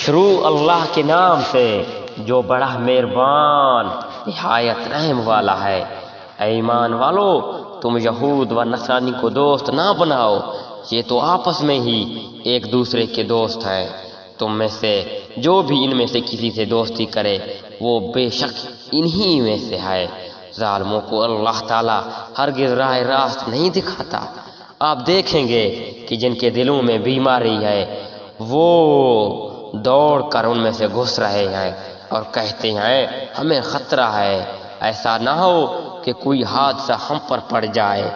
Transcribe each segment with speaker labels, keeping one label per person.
Speaker 1: شروع اللہ کے نام سے جو بڑا مہربان نہایت رحم والا ہے۔ اے ایمان والو، تم یہود و نصرانی کو دوست نہ بناؤ، یہ تو آپس میں ہی ایک دوسرے کے دوست ہیں۔ تم میں سے جو بھی ان میں سے کسی سے دوستی کرے وہ بے شک انہی میں سے ہے۔ ظالموں کو اللہ تعالیٰ ہرگز راہ راست نہیں دکھاتا۔ آپ دیکھیں گے کہ جن کے دلوں میں بیماری ہے وہ دوڑ کر ان میں سے گھس رہے ہیں اور کہتے ہیں ہمیں خطرہ ہے، ایسا نہ ہو کہ کوئی حادثہ ہم پر پڑ جائے۔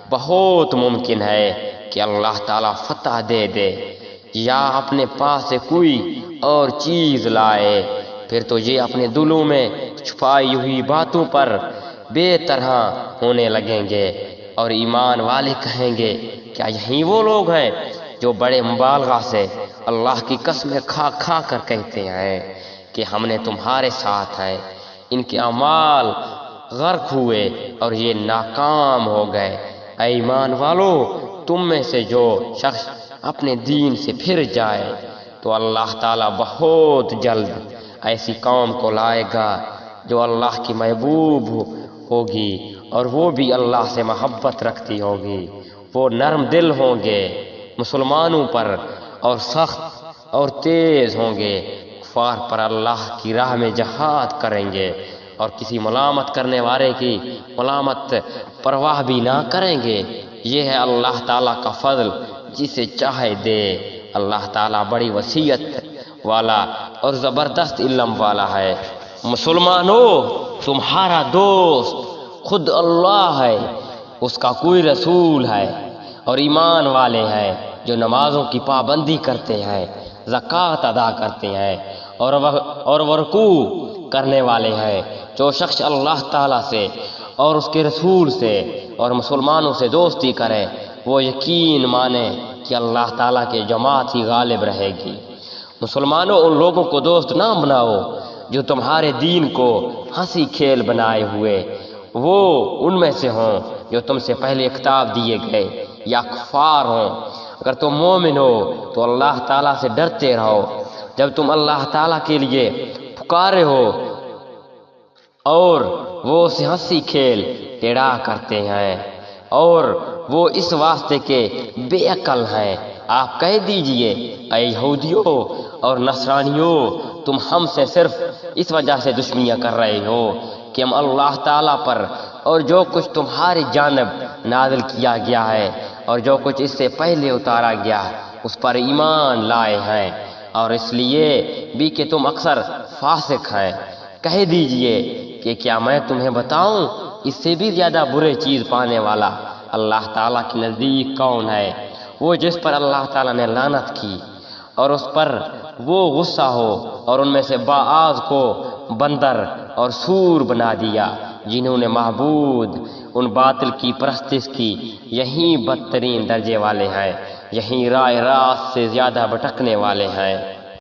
Speaker 1: بہت ممکن ہے کہ اللہ تعالیٰ فتح دے دے یا اپنے پاس سے کوئی اور چیز لائے، پھر تو یہ اپنے دلوں میں چھپائی ہوئی باتوں پر بے طرح ہونے لگیں گے، اور ایمان والے کہیں گے کیا یہی وہ لوگ ہیں جو بڑے مبالغہ سے اللہ کی قسمیں کھا کھا کر کہتے ہیں کہ ہم نے تمہارے ساتھ ہیں۔ ان کے اعمال غرق ہوئے اور یہ ناکام ہو گئے۔ اے ایمان والو، تم میں سے جو شخص اپنے دین سے پھر جائے تو اللہ تعالیٰ بہت جلد ایسی قوم کو لائے گا جو اللہ کی محبوب ہوگی اور وہ بھی اللہ سے محبت رکھتی ہوگی۔ وہ نرم دل ہوں گے مسلمانوں پر اور سخت اور تیز ہوں گے کفار پر، اللہ کی راہ میں جہاد کریں گے اور کسی ملامت کرنے والے کی ملامت پرواہ بھی نہ کریں گے۔ یہ ہے اللہ تعالیٰ کا فضل، جسے چاہے دے۔ اللہ تعالیٰ بڑی وسعت والا اور زبردست علم والا ہے۔ مسلمانوں، تمہارا دوست خود اللہ ہے، اس کا کوئی رسول ہے اور ایمان والے ہیں جو نمازوں کی پابندی کرتے ہیں، زکوٰۃ ادا کرتے ہیں اور رکوع کرنے والے ہیں۔ جو شخص اللہ تعالیٰ سے اور اس کے رسول سے اور مسلمانوں سے دوستی کرے وہ یقین مانے کہ اللہ تعالیٰ کی جماعت ہی غالب رہے گی۔ مسلمانوں، ان لوگوں کو دوست نہ بناؤ جو تمہارے دین کو ہنسی کھیل بنائے ہوئے، وہ ان میں سے ہوں جو تم سے پہلے کتاب دیے گئے یا کفار ہوں۔ اگر تم مومن ہو تو اللہ تعالیٰ سے ڈرتے رہو جب تم اللہ تعالیٰ کے لیے پکارے ہو، اور وہ اسے ہنسی کھیل ٹیڑھا کرتے ہیں اور وہ اس واسطے کے بے عقل ہیں۔ آپ کہہ دیجئے اے یہودیوں اور نصرانیوں، تم ہم سے صرف اس وجہ سے دشمنیاں کر رہے ہو کہ ہم اللہ تعالیٰ پر اور جو کچھ تمہاری جانب نازل کیا گیا ہے اور جو کچھ اس سے پہلے اتارا گیا اس پر ایمان لائے ہیں، اور اس لیے بھی کہ تم اکثر فاسق ہیں۔ کہہ دیجئے کہ کیا میں تمہیں بتاؤں اس سے بھی زیادہ برے چیز پانے والا اللہ تعالیٰ کے نزدیک کون ہے؟ وہ جس پر اللہ تعالیٰ نے لعنت کی اور اس پر وہ غصہ ہو اور ان میں سے بعض کو بندر اور سور بنا دیا، جنہوں نے معبود ان باطل کی پرستش کی۔ یہی بدترین درجے والے ہیں، یہی راہ راست سے زیادہ بھٹکنے والے ہیں۔